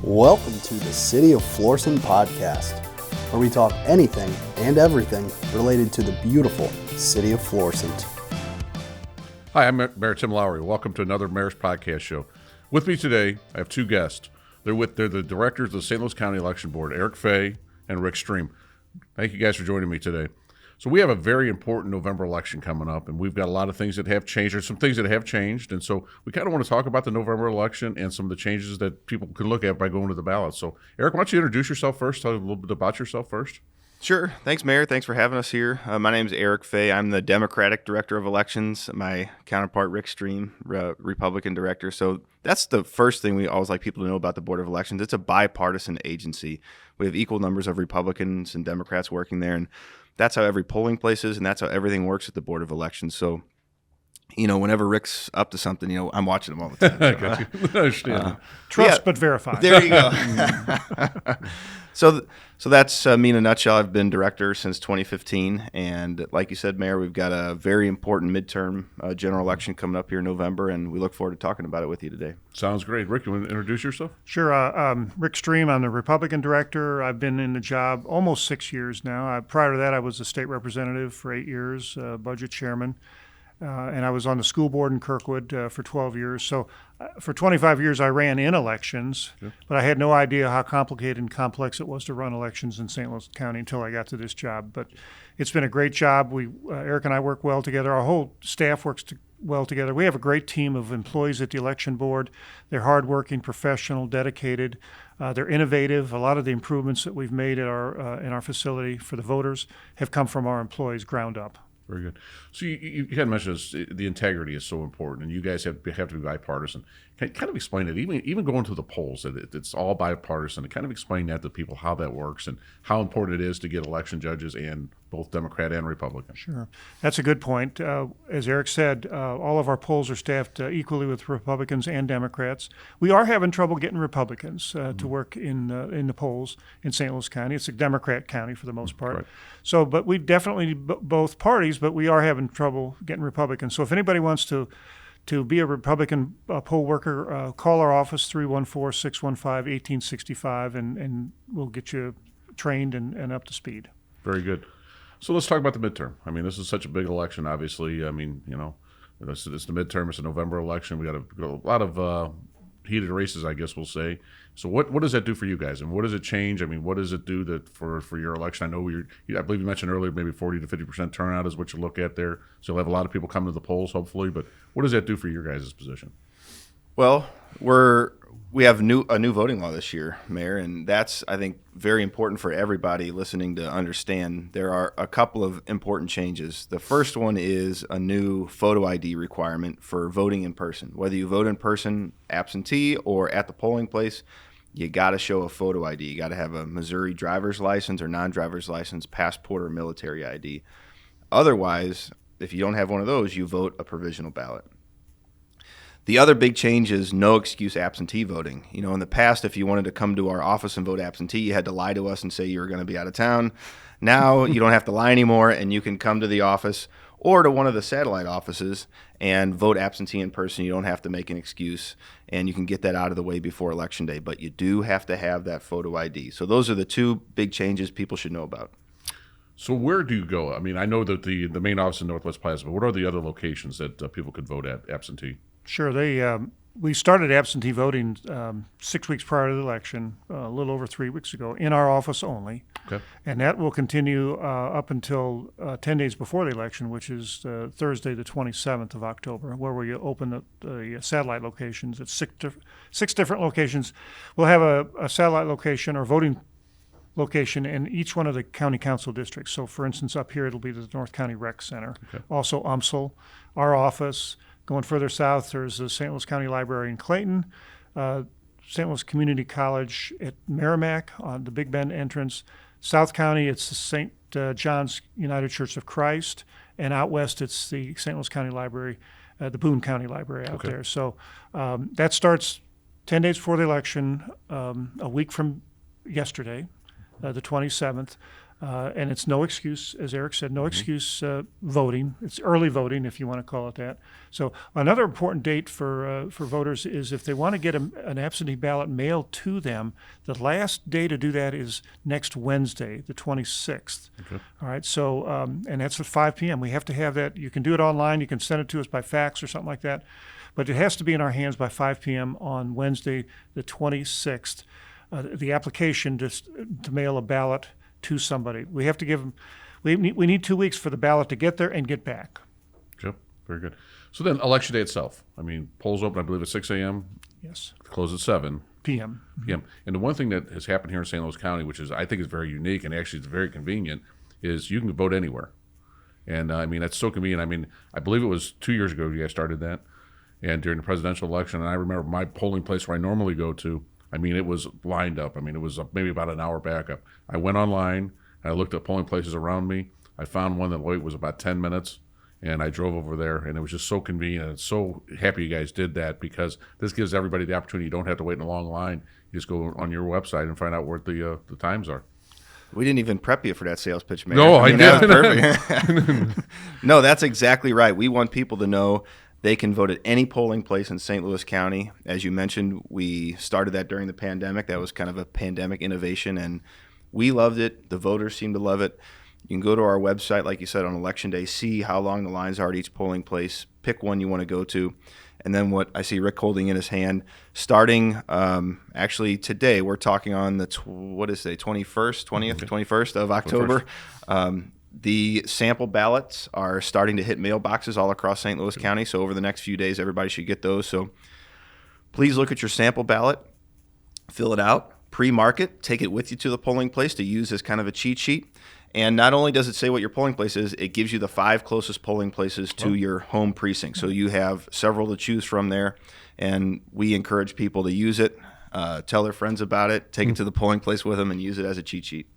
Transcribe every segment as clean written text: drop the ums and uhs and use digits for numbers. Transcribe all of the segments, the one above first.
Welcome to the City of Florissant podcast, where we talk anything and everything related to the beautiful City of Florissant. Hi, I'm Mayor Tim Lowery. Welcome to another Mayor's Podcast Show. With me today, I have two guests. They're the directors of the St. Louis County Election Board, Eric Fay and Rick Stream. Thank you guys for joining me today. So we have a very important November election coming up, and we've got a lot of things that have changed. There's some things that have changed, and so we kind of want to talk about the November election and some of the changes that people can look at by going to the ballot. So, Eric, why don't you introduce yourself first? Tell a little bit about yourself first. Sure. Thanks, Mayor. Thanks for having us here. My name is Eric Fay. I'm the Democratic Director of Elections. My counterpart, Rick Stream, Republican Director. So that's the first thing we always like people to know about the Board of Elections. It's a bipartisan agency. We have equal numbers of Republicans and Democrats working there, and that's how every polling place is, and that's how everything works at the Board of Elections. So, whenever Rick's up to something, I'm watching him all the time. I got you. I understand. Trust but verify. There you go. So that's me in a nutshell. I've been director since 2015, and like you said, Mayor, we've got a very important midterm general election coming up here in November, and we look forward to talking about it with you today. Sounds great. Rick, you want to introduce yourself? Sure. Rick Stream, I'm the Republican Director. I've been in the job almost 6 years now. Prior to that, I was a state representative for 8 years, budget chairman. And I was on the school board in Kirkwood for 12 years. So for 25 years, I ran in elections, but I had no idea how complicated and complex it was to run elections in St. Louis County until I got to this job. But it's been a great job. Eric and I work well together. Our whole staff works well together. We have a great team of employees at the election board. They're hardworking, professional, dedicated. They're innovative. A lot of the improvements that we've made at in our facility for the voters have come from our employees ground up. Very good. So you had mentioned the integrity is so important, and you guys have to be bipartisan. Can you kind of explain it? Even going to the polls, it's all bipartisan. To kind of explain that to people, how that works and how important it is to get election judges and both Democrat and Republican. Sure. That's a good point. As Eric said, all of our polls are staffed equally with Republicans and Democrats. We are having trouble getting Republicans to work in the polls in St. Louis County. It's a Democrat county for the most part. Right. So, but we definitely need both parties, but we are having trouble getting Republicans. So if anybody wants to be a Republican poll worker, call our office, 314-615-1865, and we'll get you trained and up to speed. Very good. So let's talk about the midterm. I mean, this is such a big election, obviously. I mean, it's the midterm. It's a November election. We got a lot of heated races, I guess we'll say. So what does that do for you guys, and what does it change? I mean, what does it do for your election? I know I believe you mentioned earlier maybe 40 to 50% turnout is what you look at there. So you'll have a lot of people coming to the polls, hopefully. But what does that do for your guys' position? Well, we have a new voting law this year, Mayor, and that's, I think, very important for everybody listening to understand. There are a couple of important changes. The first one is a new photo ID requirement for voting in person. Whether you vote in person, absentee, or at the polling place, you got to show a photo ID. You got to have a Missouri driver's license or non-driver's license, passport, or military ID. Otherwise, if you don't have one of those, you vote a provisional ballot. The other big change is no excuse absentee voting. In the past, if you wanted to come to our office and vote absentee, you had to lie to us and say you were going to be out of town. Now you don't have to lie anymore, and you can come to the office or to one of the satellite offices and vote absentee in person. You don't have to make an excuse, and you can get that out of the way before Election Day. But you do have to have that photo ID. So those are the two big changes people should know about. So where do you go? I mean, I know that the main office in Northwest Plaza, but what are the other locations that people could vote at absentee? Sure. We started absentee voting 6 weeks prior to the election, a little over 3 weeks ago, in our office only. Okay. And that will continue up until 10 days before the election, which is Thursday, the 27th of October, where we open the satellite locations at six different locations. We'll have a satellite location or voting location in each one of the county council districts. So, for instance, up here it'll be the North County Rec Center. Okay. Also UMSL, our office. Going further south, there's the St. Louis County Library in Clayton, St. Louis Community College at Merrimack on the Big Bend entrance. South County, it's the St. John's United Church of Christ, and out west, it's the St. Louis County Library, the Boone County Library out there. So that starts 10 days before the election, a week from yesterday, the 27th. And it's no excuse, as Eric said, no excuse voting. It's early voting, if you want to call it that. So another important date for voters is if they want to get an absentee ballot mailed to them, the last day to do that is next Wednesday, the 26th. Okay. All right, so, and that's at 5 p.m. We have to have that. You can do it online. You can send it to us by fax or something like that. But it has to be in our hands by 5 p.m. on Wednesday, the 26th. The application to mail a ballot to somebody. We have to give them, we need 2 weeks for the ballot to get there and get back. Okay, very good. So then election day itself. I mean, polls open, I believe, at 6 a.m. Yes. Close at 7 p.m. p.m. And the one thing that has happened here in St. Louis County, which is I think is very unique and actually it's very convenient, is you can vote anywhere. And I mean, that's so convenient. I mean, I believe it was 2 years ago you guys started that. And during the presidential election, and I remember my polling place where I normally go to, I mean, it was lined up. I mean, it was maybe about an hour backup. I went online, and I looked at polling places around me. I found one that wait was about 10 minutes, and I drove over there, and it was just so convenient. And so happy you guys did that because this gives everybody the opportunity. You don't have to wait in a long line. You just go on your website and find out where the times are. We didn't even prep you for that sales pitch, man. No, I that was didn't. perfect. No, that's exactly right. We want people to know they can vote at any polling place in St. Louis County. As you mentioned, we started that during the pandemic. That was kind of a pandemic innovation, and we loved it. The voters seem to love it. You can go to our website, like you said, on Election Day, see how long the lines are at each polling place, pick one you want to go to, and then what I see Rick holding in his hand, starting actually today, we're talking on the, 21st of October. The sample ballots are starting to hit mailboxes all across St. Louis County. So over the next few days, everybody should get those. So please look at your sample ballot, fill it out, pre-mark it, take it with you to the polling place to use as kind of a cheat sheet. And not only does it say what your polling place is, it gives you the 5 closest polling places to your home precinct. So you have several to choose from there. And we encourage people to use it, tell their friends about it, take it to the polling place with them, and use it as a cheat sheet.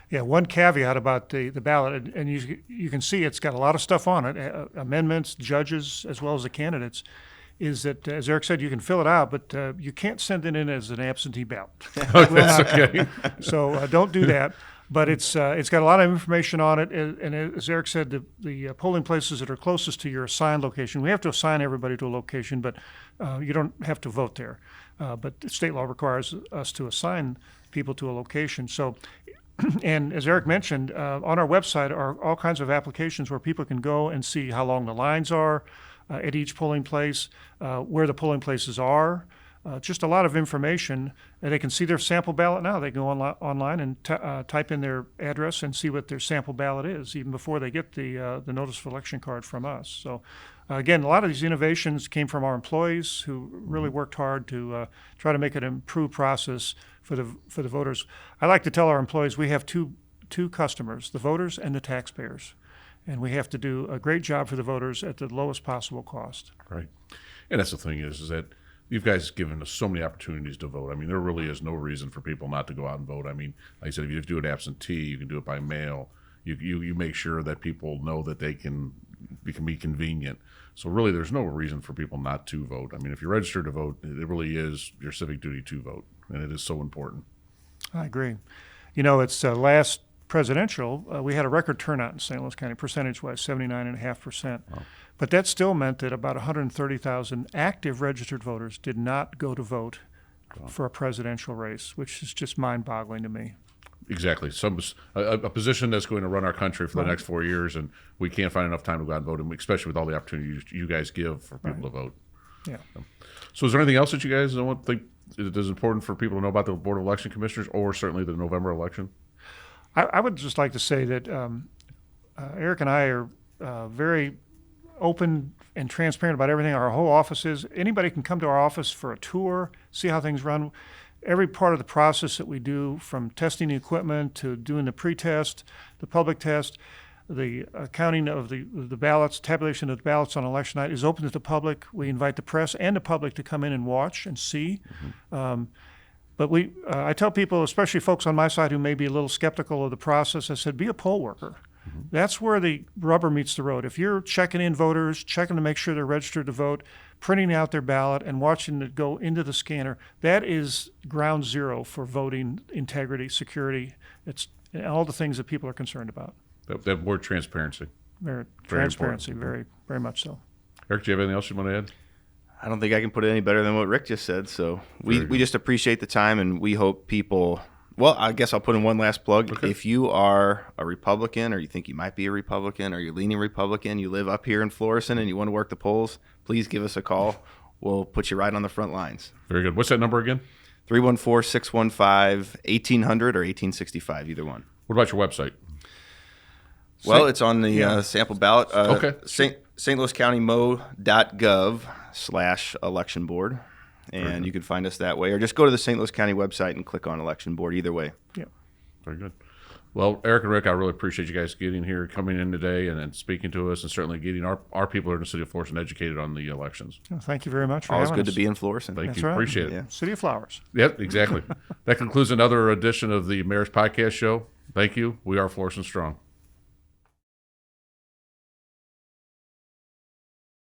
Yeah, one caveat about the ballot, and you can see it's got a lot of stuff on it, amendments, judges, as well as the candidates, is that, as Eric said, you can fill it out, but you can't send it in as an absentee ballot. That's okay. So don't do that. But it's got a lot of information on it, and as Eric said, the polling places that are closest to your assigned location, we have to assign everybody to a location, but you don't have to vote there. But state law requires us to assign people to a location. So. And as Eric mentioned, on our website are all kinds of applications where people can go and see how long the lines are at each polling place, where the polling places are, just a lot of information. And they can see their sample ballot now. They go online and type in their address and see what their sample ballot is, even before they get the notice of election card from us. So again, a lot of these innovations came from our employees who really worked hard to try to make it an improved process for the voters. I like to tell our employees we have two customers, the voters and the taxpayers. And we have to do a great job for the voters at the lowest possible cost. Right. And that's the thing is that you guys have given us so many opportunities to vote. I mean, there really is no reason for people not to go out and vote. I mean, like I said, if you do it absentee, you can do it by mail. You make sure that people know that it can be convenient. So really, there's no reason for people not to vote. I mean, if you're registered to vote, it really is your civic duty to vote, and it is so important. I agree. You know, it's last presidential, we had a record turnout in St. Louis County, percentage-wise, 79.5%. Wow. But that still meant that about 130,000 active registered voters did not go to vote for a presidential race, which is just mind-boggling to me. Exactly. A position that's going to run our country for the next 4 years, and we can't find enough time to go out and vote, especially with all the opportunities you guys give for people to vote. Yeah. So is there anything else that you guys think is important for people to know about the Board of Election Commissioners or certainly the November election? I would just like to say that Eric and I are very open and transparent about everything. Our whole office is. Anybody can come to our office for a tour, see how things run. Every part of the process that we do, from testing the equipment to doing the pre-test, the public test, the counting of the ballots, tabulation of the ballots on election night is open to the public. We invite the press and the public to come in and watch and see. Mm-hmm. But I tell people, especially folks on my side who may be a little skeptical of the process, I said, be a poll worker. Mm-hmm. That's where the rubber meets the road. If you're checking in voters, checking to make sure they're registered to vote, printing out their ballot and watching it go into the scanner, that is ground zero for voting integrity, security. and all the things that people are concerned about. That word transparency. Very Very transparency, important. very much so. Eric, do you have anything else you want to add? I don't think I can put it any better than what Rick just said. So Very we good. just appreciate the time, and we hope people. Well, I guess I'll put in one last plug. Okay. If you are a Republican, or you think you might be a Republican, or you're leaning Republican, you live up here in Florissant and you want to work the polls, please give us a call. We'll put you right on the front lines. Very good. What's that number again? 314-615-1800 or 1865, either one. What about your website? Well, it's on the sample ballot. Okay. St. Louis County Mo.gov/election board. And you can find us that way. Or just go to the St. Louis County website and click on election board, either way. Yeah. Very good. Well, Eric and Rick, I really appreciate you guys getting here, coming in today, and speaking to us, and certainly getting our people here in the city of Florissant educated on the elections. Well, thank you very much for Always having good us. to be in Florissant. Thank That's you. right. Appreciate it. Yeah. City of Flowers. Yep, exactly. That concludes another edition of the Mayor's Podcast Show. Thank you. We are Florissant Strong.